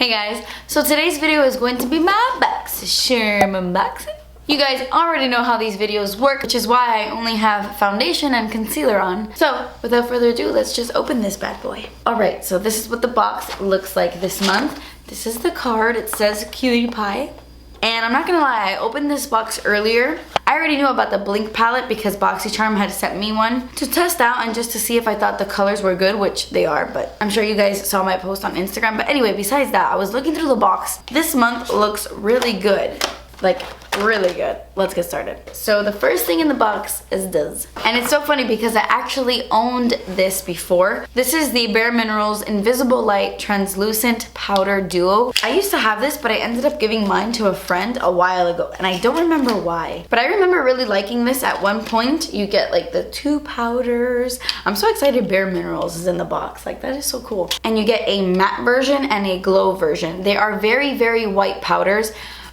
Hey guys, so today's video is going to be my box charm unboxing. You guys already know how these videos work, which is why I only have foundation and concealer on. So without further ado, let's just open this bad boy. Alright, so this is what the box looks like this month. This is the card. It says Cutie Pie. And I'm not gonna lie, I opened this box earlier. I already knew about the Blink palette because BoxyCharm had sent me one to test out and just to see if I thought the colors were good, which they are, but I'm sure you guys saw my post on Instagram. But anyway, besides that, I was looking through the box. This month looks really good. Like, really good. Let's get started. So the first thing in the box is this. And it's so funny because I actually owned this before. This is the Bare Minerals Invisible Light Translucent Powder Duo. I used to have this, but I ended up giving mine to a friend a while ago, and I don't remember why. But I remember really liking this at one point. You get like the two powders. I'm so excited Bare Minerals is in the box. Like, that is so cool. And you get a matte version and a glow version. They are very, very white powders,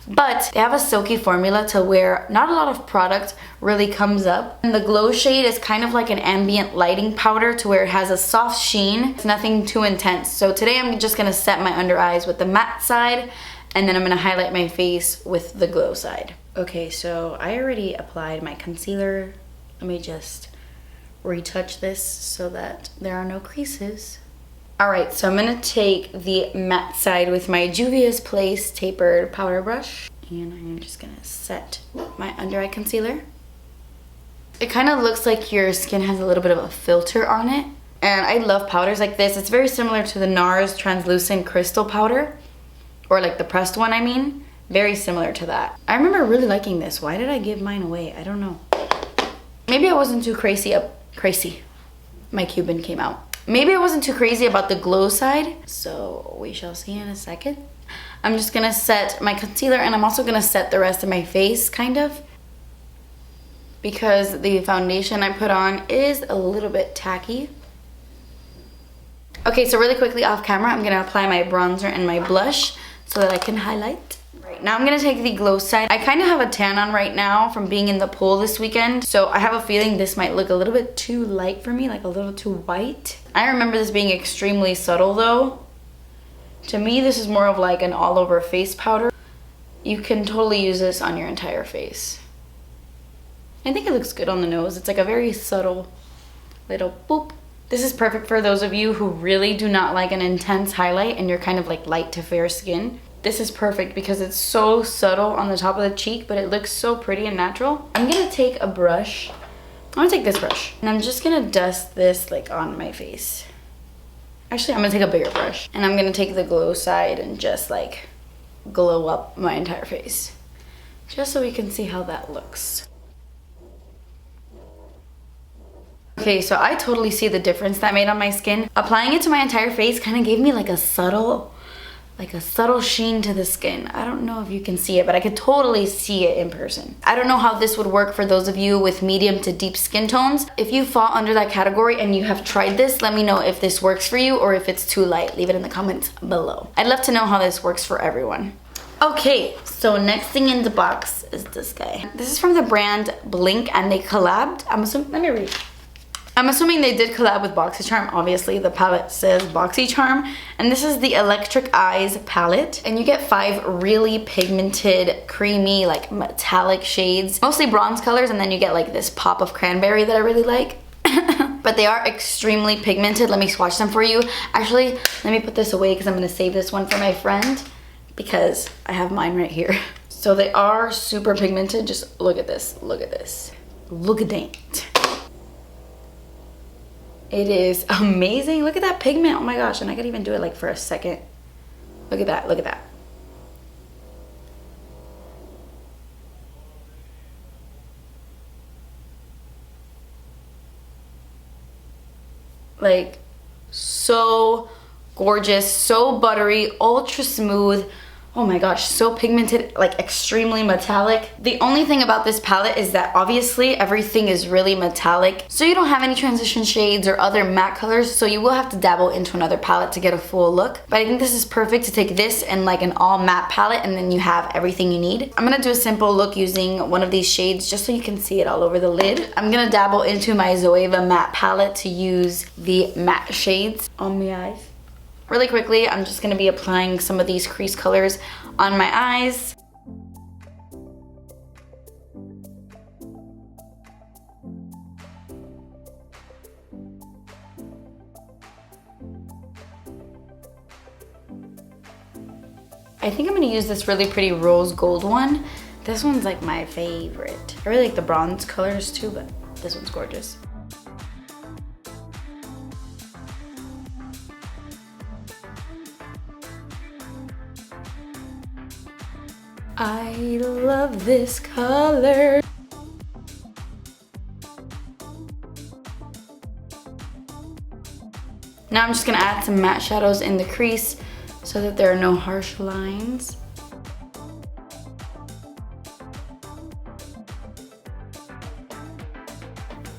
but they have a silky formula to where not a lot of product really comes up. And the glow shade is kind of like an ambient lighting powder to where it has a soft sheen. It's nothing too intense. So today I'm just gonna set my under eyes with the matte side, and then I'm gonna highlight my face with the glow side. Okay, so I already applied my concealer. Let me just retouch this so that there are no creases. Alright, so I'm going to take the matte side with my Juvia's Place tapered powder brush. And I'm just going to set my under eye concealer. It kind of looks like your skin has a little bit of a filter on it. And I love powders like this. It's very similar to the NARS Translucent Crystal Powder. Or like the pressed one, I mean. Very similar to that. I remember really liking this. Why did I give mine away? I don't know. Maybe I wasn't too crazy. My Cuban came out. Maybe I wasn't too crazy about the glow side, so we shall see in a second. I'm just gonna set my concealer, and I'm also gonna set the rest of my face, kind of, because the foundation I put on is a little bit tacky. Okay, so really quickly off camera, I'm gonna apply my bronzer and my blush so that I can highlight. Right, now I'm gonna take the glow side. I kind of have a tan on right now from being in the pool this weekend, so I have a feeling this might look a little bit too light for me, like a little too white. I remember this being extremely subtle though. To me, this is more of like an all over face powder. You can totally use this on your entire face. I think it looks good on the nose. It's like a very subtle little boop. This is perfect for those of you who really do not like an intense highlight and you're kind of like light to fair skin. This is perfect because it's so subtle on the top of the cheek, but it looks so pretty and natural. I'm gonna take a brush. I'm gonna take this brush, and I'm just gonna dust this like on my face. Actually, I'm gonna take a bigger brush, and I'm gonna take the glow side and just like glow up my entire face, just so we can see how that looks. Okay, so I totally see the difference that made on my skin. Applying it to my entire face kind of gave me like a subtle sheen to the skin. I don't know if you can see it, but I could totally see it in person. I don't know how this would work for those of you with medium to deep skin tones. If you fall under that category and you have tried this, let me know if this works for you or if it's too light. Leave it in the comments below. I'd love to know how this works for everyone. Okay, so next thing in the box is this guy. This is from the brand Blink, and they collabed. Let me read. I'm assuming they did collab with BoxyCharm. Obviously, the palette says BoxyCharm. And this is the Electric Eyes palette. And you get 5 really pigmented, creamy, like metallic shades. Mostly bronze colors, and then you get like this pop of cranberry that I really like. But they are extremely pigmented. Let me swatch them for you. Actually, let me put this away because I'm gonna save this one for my friend because I have mine right here. So they are super pigmented. Just look at this, look at this. Look at that. It is amazing. Look at that pigment. Oh my gosh. And I could even do it like for a second. Look at that. Look at that. Like, so gorgeous, so buttery, ultra smooth. Oh my gosh, so pigmented, like extremely metallic. The only thing about this palette is that obviously everything is really metallic, so you don't have any transition shades or other matte colors, so you will have to dabble into another palette to get a full look. But I think this is perfect to take this and like an all matte palette, and then you have everything you need. I'm gonna do a simple look using one of these shades just so you can see it all over the lid. I'm gonna dabble into my Zoeva matte palette to use the matte shades on my eyes. really quickly, I'm just gonna be applying some of these crease colors on my eyes. I think I'm gonna use this really pretty rose gold one. This one's like my favorite. I really like the bronze colors too, but this one's gorgeous. I love this color. Now I'm just gonna add some matte shadows in the crease so that there are no harsh lines.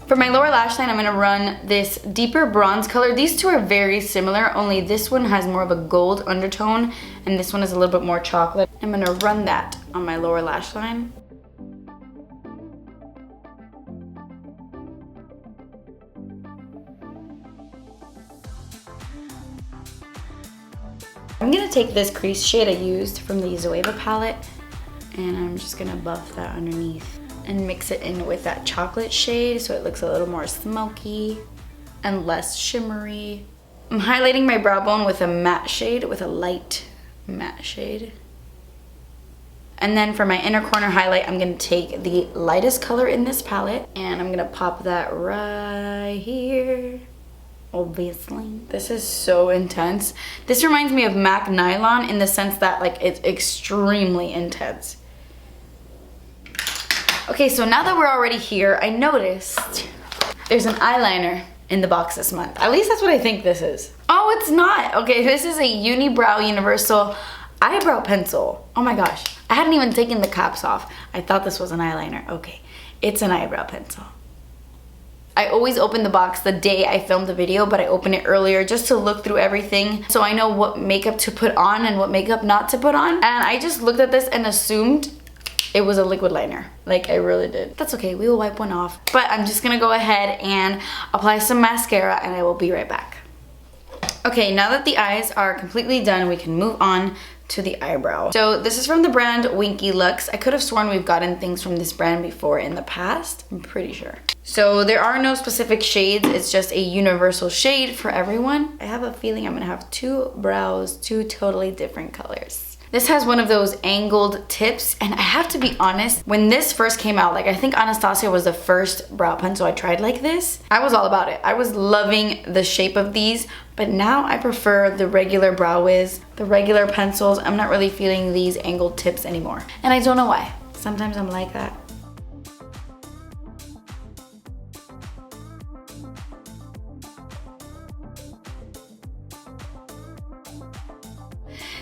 For my lower lash line, I'm gonna run this deeper bronze color. These two are very similar, only this one has more of a gold undertone and this one is a little bit more chocolate. I'm gonna run that on my lower lash line. I'm gonna take this crease shade I used from the Zoeva palette and I'm just gonna buff that underneath and mix it in with that chocolate shade so it looks a little more smoky and less shimmery. I'm highlighting my brow bone with a matte shade, with a light matte shade. And then for my inner corner highlight, I'm gonna take the lightest color in this palette and I'm gonna pop that right here. Obviously. This is so intense. This reminds me of MAC Nylon in the sense that like it's extremely intense. Okay, so now that we're already here, I noticed there's an eyeliner in the box this month. At least that's what I think this is. Oh, it's not. Okay, this is a Unibrow Universal Eyebrow Pencil. Oh my gosh. I hadn't even taken the caps off. I thought this was an eyeliner. Okay, it's an eyebrow pencil. I always open the box the day I filmed the video, but I open it earlier just to look through everything so I know what makeup to put on and what makeup not to put on. And I just looked at this and assumed it was a liquid liner. Like, I really did. That's okay, we will wipe one off. But I'm just gonna go ahead and apply some mascara and I will be right back. Okay, now that the eyes are completely done, we can move on to the eyebrow. So this is from the brand Winky Lux. I could have sworn we've gotten things from this brand before in the past. I'm pretty sure. So there are no specific shades. It's just a universal shade for everyone. I have a feeling I'm gonna have two brows, two totally different colors. This has one of those angled tips, and I have to be honest, when this first came out, like I think Anastasia was the first brow pencil I tried like this. I was all about it. I was loving the shape of these, but now I prefer the regular Brow Wiz, the regular pencils. I'm not really feeling these angled tips anymore. And I don't know why. Sometimes I'm like that.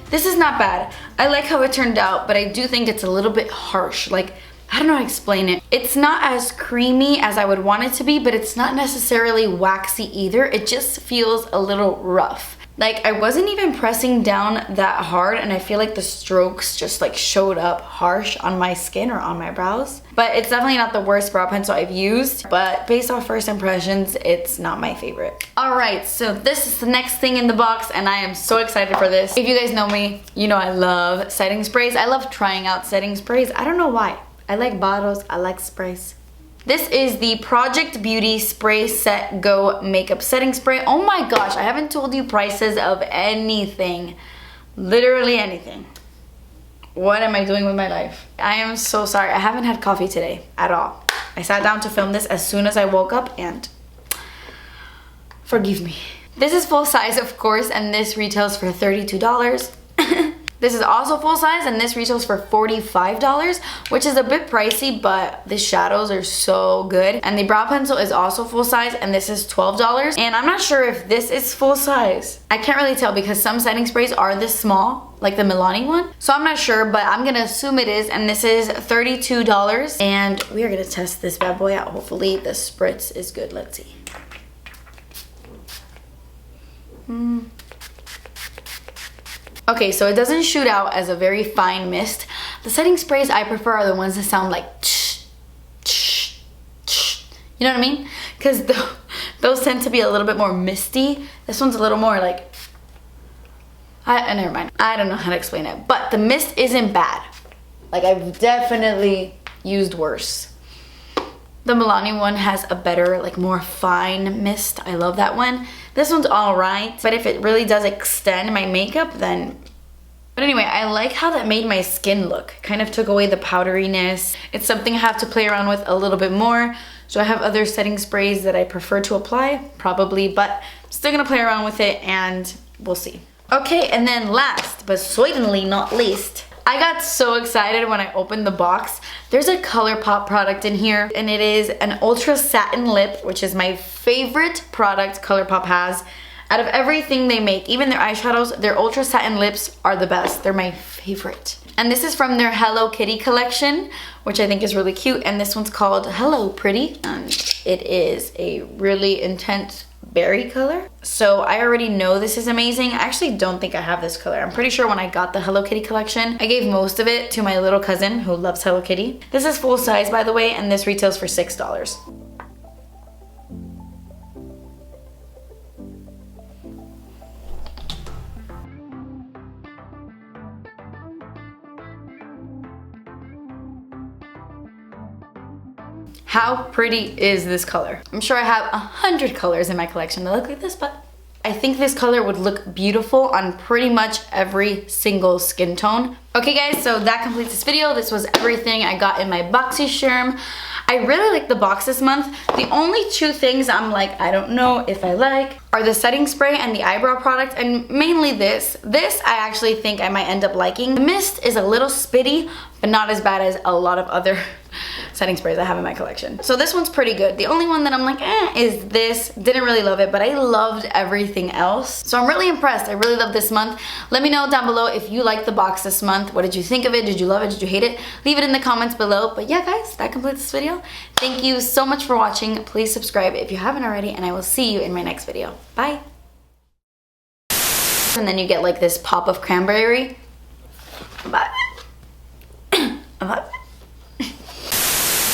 This is not bad. I like how it turned out, but I do think it's a little bit harsh. Like, I don't know how to explain it. It's not as creamy as I would want it to be, but it's not necessarily waxy either. It just feels a little rough. Like, I wasn't even pressing down that hard, and I feel like the strokes just like showed up harsh on my skin or on my brows. But it's definitely not the worst brow pencil I've used, but based off first impressions, it's not my favorite. All right, so this is the next thing in the box, and I am so excited for this. If you guys know me, you know I love setting sprays. I love trying out setting sprays. I don't know why. I like bottles, I like sprays. This is the Project Beauty Spray Set Go Makeup Setting Spray. Oh my gosh, I haven't told you prices of anything. Literally anything. What am I doing with my life? I am so sorry. I haven't had coffee today at all. I sat down to film this as soon as I woke up and forgive me. This is full size, of course, and this retails for $32. This is also full size and this retails for $45, which is a bit pricey, but the shadows are so good. And the brow pencil is also full size and this is $12. And I'm not sure if this is full size. I can't really tell because some setting sprays are this small, like the Milani one. So I'm not sure, but I'm gonna assume it is. And this is $32. And we are gonna test this bad boy out. Hopefully the spritz is good. Let's see. Okay, so it doesn't shoot out as a very fine mist. The setting sprays I prefer are the ones that sound like tsh, tsh, tsh. You know what I mean? Because those tend to be a little bit more misty. This one's a little more like Never mind. I don't know how to explain it, but the mist isn't bad. Like, I've definitely used worse. The Milani one has a better, like, more fine mist. I love that one. This one's all right, but if it really does extend my makeup, then... But anyway, I like how that made my skin look. Kind of took away the powderiness. It's something I have to play around with a little bit more. So I have other setting sprays that I prefer to apply, probably, but I'm still gonna play around with it and we'll see. Okay, and then last, but certainly not least, I got so excited when I opened the box. There's a ColourPop product in here, and it is an Ultra Satin Lip, which is my favorite product ColourPop has. Out of everything they make, even their eyeshadows, their Ultra Satin Lips are the best. They're my favorite. And this is from their Hello Kitty collection, which I think is really cute. And this one's called Hello Pretty. And it is a really intense berry color. So I already know this is amazing. I actually don't think I have this color. I'm pretty sure when I got the Hello Kitty collection, I gave most of it to my little cousin who loves Hello Kitty. This is full size, by the way, and this retails for $6. How pretty is this color? I'm sure I have 100 colors in my collection that look like this, but I think this color would look beautiful on pretty much every single skin tone. Okay guys, so that completes this video. This was everything I got in my BoxyCharm. I really like the box this month. The only two things I'm like, I don't know if I like, are the setting spray and the eyebrow product, and mainly this. This I actually think I might end up liking. The mist is a little spitty, but not as bad as a lot of other setting sprays I have in my collection. So this one's pretty good. The only one that I'm like, is this. Didn't really love it, but I loved everything else. So I'm really impressed. I really love this month. Let me know down below if you liked the box this month. What did you think of it? Did you love it? Did you hate it? Leave it in the comments below. But yeah, guys, that completes this video. Thank you so much for watching. Please subscribe if you haven't already, and I will see you in my next video. Bye. And then you get like this pop of cranberry. Bye.